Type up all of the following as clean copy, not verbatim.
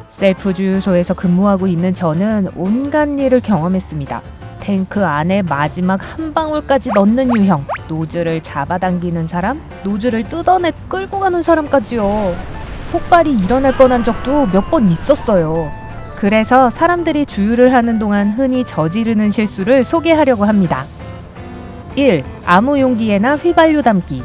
셀프 주유소에서 근무하고 있는 저는 온갖 일을 경험했습니다. 탱크 안에 마지막 한 방울까지 넣는 유형, 노즐을 잡아당기는 사람, 노즐을 뜯어내 끌고 가는 사람까지요. 폭발이 일어날 뻔한 적도 몇 번 있었어요. 그래서 사람들이 주유를 하는 동안 흔히 저지르는 실수를 소개하려고 합니다. 1. 아무 용기에나 휘발유 담기.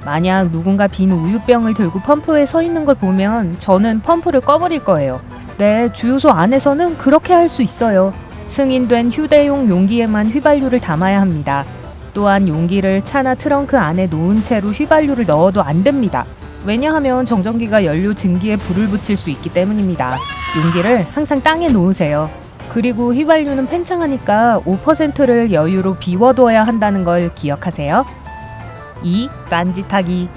만약 누군가 빈 우유병을 들고 펌프에 서 있는 걸 보면 저는 펌프를 꺼버릴 거예요. 네, 주유소 안에서는 그렇게 할 수 있어요. 승인된 휴대용 용기에만 휘발유를 담아야 합니다. 또한 용기를 차나 트렁크 안에 놓은 채로 휘발유를 넣어도 안 됩니다. 왜냐하면 정전기가 연료 증기에 불을 붙일 수 있기 때문입니다. 용기를 항상 땅에 놓으세요. 그리고 휘발유는 팽창하니까 5%를 여유로 비워둬야 한다는 걸 기억하세요. 2. 딴짓하기.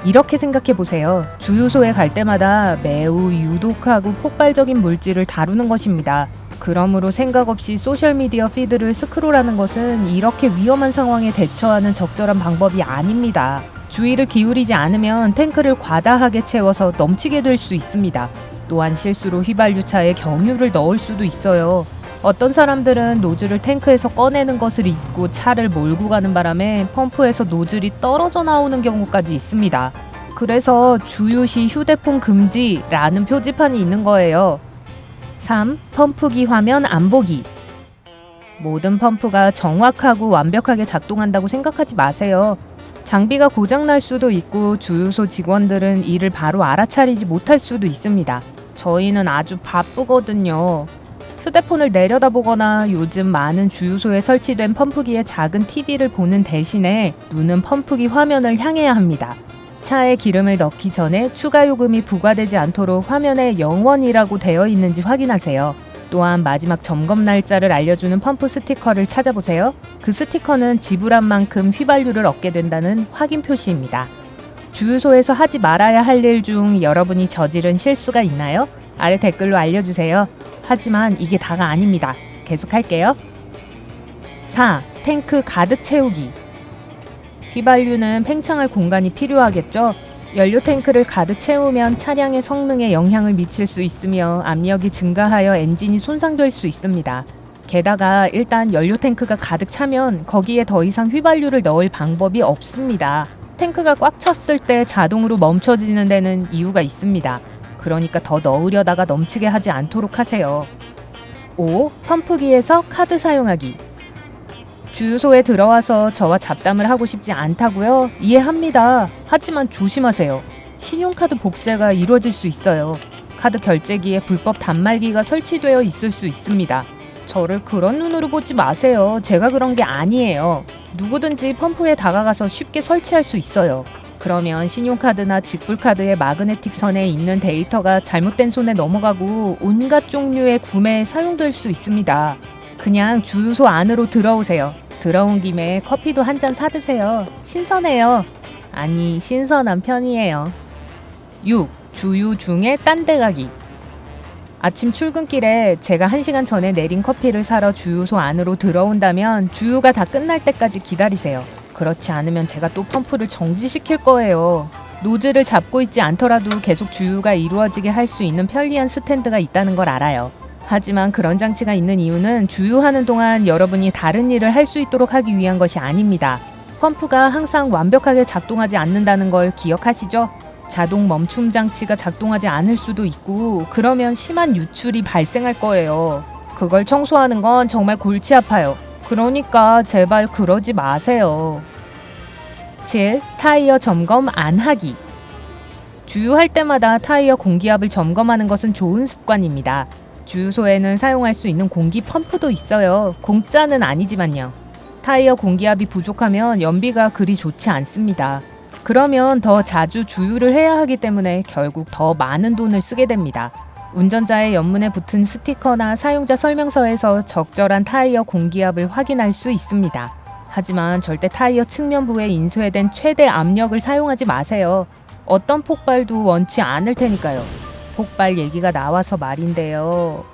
이렇게 생각해보세요. 주유소에 갈 때마다 매우 유독하고 폭발적인 물질을 다루는 것입니다. 그러므로 생각 없이 소셜미디어 피드를 스크롤하는 것은 이렇게 위험한 상황에 대처하는 적절한 방법이 아닙니다. 주의를 기울이지 않으면 탱크를 과다하게 채워서 넘치게 될 수 있습니다. 또한 실수로 휘발유차에 경유를 넣을 수도 있어요. 어떤 사람들은 노즐을 탱크에서 꺼내는 것을 잊고 차를 몰고 가는 바람에 펌프에서 노즐이 떨어져 나오는 경우까지 있습니다. 그래서 주유 시 휴대폰 금지라는 표지판이 있는 거예요. 3. 펌프기 화면 안 보기. 모든 펌프가 정확하고 완벽하게 작동한다고 생각하지 마세요. 장비가 고장날 수도 있고 주유소 직원들은 이를 바로 알아차리지 못할 수도 있습니다. 저희는 아주 바쁘거든요. 휴대폰을 내려다보거나 요즘 많은 주유소에 설치된 펌프기의 작은 TV를 보는 대신에 눈은 펌프기 화면을 향해야 합니다. 차에 기름을 넣기 전에 추가 요금이 부과되지 않도록 화면에 0원이라고 되어 있는지 확인하세요. 또한 마지막 점검 날짜를 알려주는 펌프 스티커를 찾아보세요. 그 스티커는 지불한 만큼 휘발유를 얻게 된다는 확인 표시입니다. 주유소에서 하지 말아야 할 일 중 여러분이 저지른 실수가 있나요? 아래 댓글로 알려주세요. 하지만 이게 다가 아닙니다. 계속할게요. 4. 탱크 가득 채우기. 휘발유는 팽창할 공간이 필요하겠죠? 연료 탱크를 가득 채우면 차량의 성능에 영향을 미칠 수 있으며 압력이 증가하여 엔진이 손상될 수 있습니다. 게다가 일단 연료 탱크가 가득 차면 거기에 더 이상 휘발유를 넣을 방법이 없습니다. 탱크가 꽉 찼을 때 자동으로 멈춰지는 데는 이유가 있습니다. 그러니까 더 넣으려다가 넘치게 하지 않도록 하세요. 5. 펌프기에서 카드 사용하기. 주유소에 들어와서 저와 잡담을 하고 싶지 않다고요? 이해합니다. 하지만 조심하세요. 신용카드 복제가 이루어질 수 있어요. 카드 결제기에 불법 단말기가 설치되어 있을 수 있습니다. 저를 그런 눈으로 보지 마세요. 제가 그런 게 아니에요. 누구든지 펌프에 다가가서 쉽게 설치할 수 있어요. 그러면 신용카드나 직불카드의 마그네틱 선에 있는 데이터가 잘못된 손에 넘어가고 온갖 종류의 구매에 사용될 수 있습니다. 그냥 주유소 안으로 들어오세요. 들어온 김에 커피도 한 잔 사드세요. 신선해요. 아니, 신선한 편이에요. 6. 주유 중에 딴 데 가기. 아침 출근길에 제가 1시간 전에 내린 커피를 사러 주유소 안으로 들어온다면 주유가 다 끝날 때까지 기다리세요. 그렇지 않으면 제가 또 펌프를 정지시킬 거예요. 노즐을 잡고 있지 않더라도 계속 주유가 이루어지게 할 수 있는 편리한 스탠드가 있다는 걸 알아요. 하지만 그런 장치가 있는 이유는 주유하는 동안 여러분이 다른 일을 할 수 있도록 하기 위한 것이 아닙니다. 펌프가 항상 완벽하게 작동하지 않는다는 걸 기억하시죠? 자동 멈춤 장치가 작동하지 않을 수도 있고 그러면 심한 유출이 발생할 거예요. 그걸 청소하는 건 정말 골치 아파요. 그러니까 제발 그러지 마세요. 7. 타이어 점검 안 하기. 주유할 때마다 타이어 공기압을 점검하는 것은 좋은 습관입니다. 주유소에는 사용할 수 있는 공기 펌프도 있어요. 공짜는 아니지만요. 타이어 공기압이 부족하면 연비가 그리 좋지 않습니다. 그러면 더 자주 주유를 해야 하기 때문에 결국 더 많은 돈을 쓰게 됩니다. 운전자의 옆문에 붙은 스티커나 사용자 설명서에서 적절한 타이어 공기압을 확인할 수 있습니다. 하지만 절대 타이어 측면부에 인쇄된 최대 압력을 사용하지 마세요. 어떤 폭발도 원치 않을 테니까요. 폭발 얘기가 나와서 말인데요.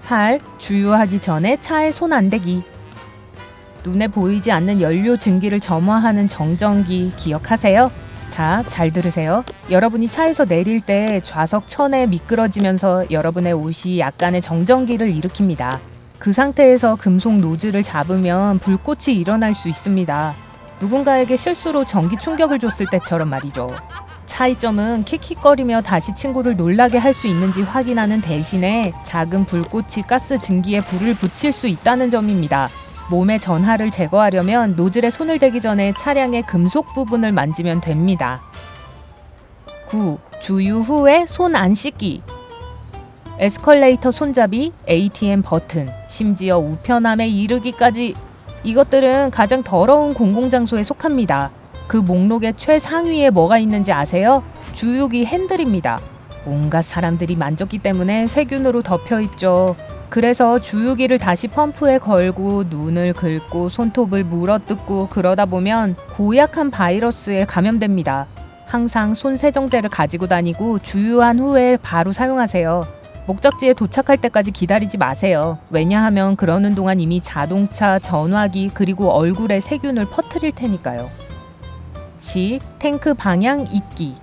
8. 주유하기 전에 차에 손 안 대기. 눈에 보이지 않는 연료 증기를 점화하는 정전기 기억하세요? 자, 잘 들으세요. 여러분이 차에서 내릴 때 좌석 천에 미끄러지면서 여러분의 옷이 약간의 정전기를 일으킵니다. 그 상태에서 금속 노즐을 잡으면 불꽃이 일어날 수 있습니다. 누군가에게 실수로 전기 충격을 줬을 때처럼 말이죠. 차이점은 킥킥거리며 다시 친구를 놀라게 할 수 있는지 확인하는 대신에 작은 불꽃이 가스 증기에 불을 붙일 수 있다는 점입니다. 몸의 전하를 제거하려면 노즐에 손을 대기 전에 차량의 금속 부분을 만지면 됩니다. 9. 주유 후에 손 안 씻기. 에스컬레이터 손잡이, ATM 버튼, 심지어 우편함에 이르기까지 이것들은 가장 더러운 공공장소에 속합니다. 그 목록의 최상위에 뭐가 있는지 아세요? 주유기 핸들입니다. 온갖 사람들이 만졌기 때문에 세균으로 덮여있죠. 그래서 주유기를 다시 펌프에 걸고 눈을 긁고 손톱을 물어뜯고 그러다 보면 고약한 바이러스에 감염됩니다. 항상 손 세정제를 가지고 다니고 주유한 후에 바로 사용하세요. 목적지에 도착할 때까지 기다리지 마세요. 왜냐하면 그러는 동안 이미 자동차, 전화기 그리고 얼굴에 세균을 퍼뜨릴 테니까요. 10. 탱크 방향 잊기.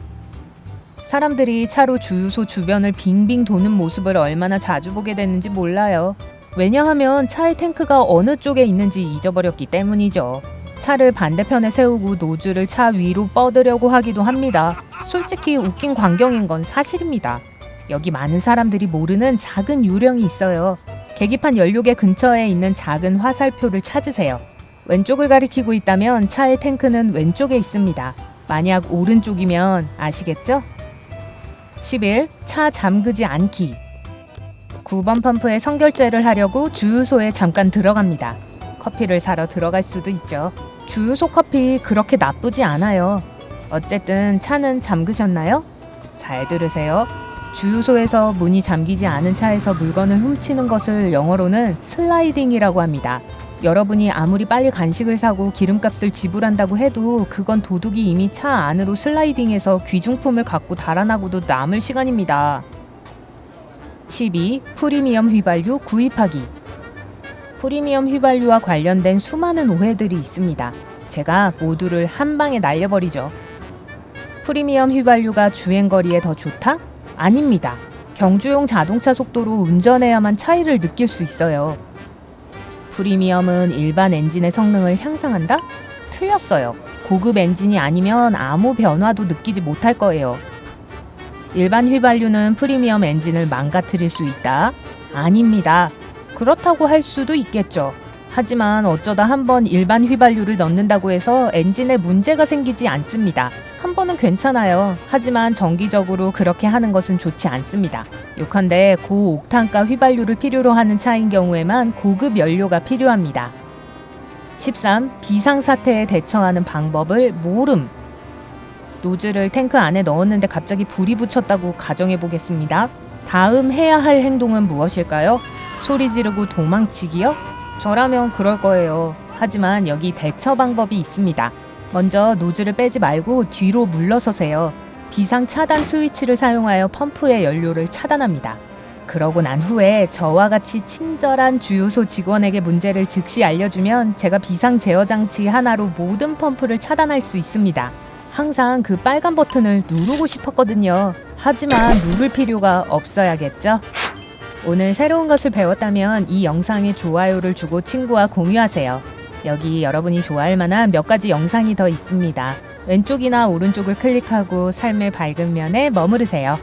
사람들이 차로 주유소 주변을 빙빙 도는 모습을 얼마나 자주 보게 됐는지 몰라요. 왜냐하면 차의 탱크가 어느 쪽에 있는지 잊어버렸기 때문이죠. 차를 반대편에 세우고 노즐을 차 위로 뻗으려고 하기도 합니다. 솔직히 웃긴 광경인 건 사실입니다. 여기 많은 사람들이 모르는 작은 요령이 있어요. 계기판 연료계 근처에 있는 작은 화살표를 찾으세요. 왼쪽을 가리키고 있다면 차의 탱크는 왼쪽에 있습니다. 만약 오른쪽이면 아시겠죠? 11. 차 잠그지 않기. 9번 펌프에 선결제를 하려고 주유소에 잠깐 들어갑니다. 커피를 사러 들어갈 수도 있죠. 주유소 커피 그렇게 나쁘지 않아요. 어쨌든 차는 잠그셨나요? 잘 들으세요. 주유소에서 문이 잠기지 않은 차에서 물건을 훔치는 것을 영어로는 슬라이딩이라고 합니다. 여러분이 아무리 빨리 간식을 사고 기름값을 지불한다고 해도 그건 도둑이 이미 차 안으로 슬라이딩해서 귀중품을 갖고 달아나고도 남을 시간입니다. 12. 프리미엄 휘발유 구입하기. 프리미엄 휘발유와 관련된 수많은 오해들이 있습니다. 제가 모두를 한 방에 날려버리죠. 프리미엄 휘발유가 주행거리에 더 좋다? 아닙니다. 경주용 자동차 속도로 운전해야만 차이를 느낄 수 있어요. 프리미엄은 일반 엔진의 성능을 향상한다? 틀렸어요. 고급 엔진이 아니면 아무 변화도 느끼지 못할 거예요. 일반 휘발유는 프리미엄 엔진을 망가뜨릴 수 있다? 아닙니다. 그렇다고 할 수도 있겠죠. 하지만 어쩌다 한번 일반 휘발유를 넣는다고 해서 엔진에 문제가 생기지 않습니다. 한 번은 괜찮아요. 하지만 정기적으로 그렇게 하는 것은 좋지 않습니다. 요컨대 고옥탄가 휘발유를 필요로 하는 차인 경우에만 고급 연료가 필요합니다. 13. 비상사태에 대처하는 방법을 모름. 노즐을 탱크 안에 넣었는데 갑자기 불이 붙였다고 가정해 보겠습니다. 다음 해야 할 행동은 무엇일까요? 소리 지르고 도망치기요? 저라면 그럴 거예요. 하지만 여기 대처 방법이 있습니다. 먼저 노즐을 빼지 말고 뒤로 물러서세요. 비상 차단 스위치를 사용하여 펌프의 연료를 차단합니다. 그러고 난 후에 저와 같이 친절한 주유소 직원에게 문제를 즉시 알려주면 제가 비상 제어 장치 하나로 모든 펌프를 차단할 수 있습니다. 항상 그 빨간 버튼을 누르고 싶었거든요. 하지만 누를 필요가 없어야겠죠? 오늘 새로운 것을 배웠다면 이 영상에 좋아요를 주고 친구와 공유하세요. 여기 여러분이 좋아할 만한 몇 가지 영상이 더 있습니다. 왼쪽이나 오른쪽을 클릭하고 삶의 밝은 면에 머무르세요.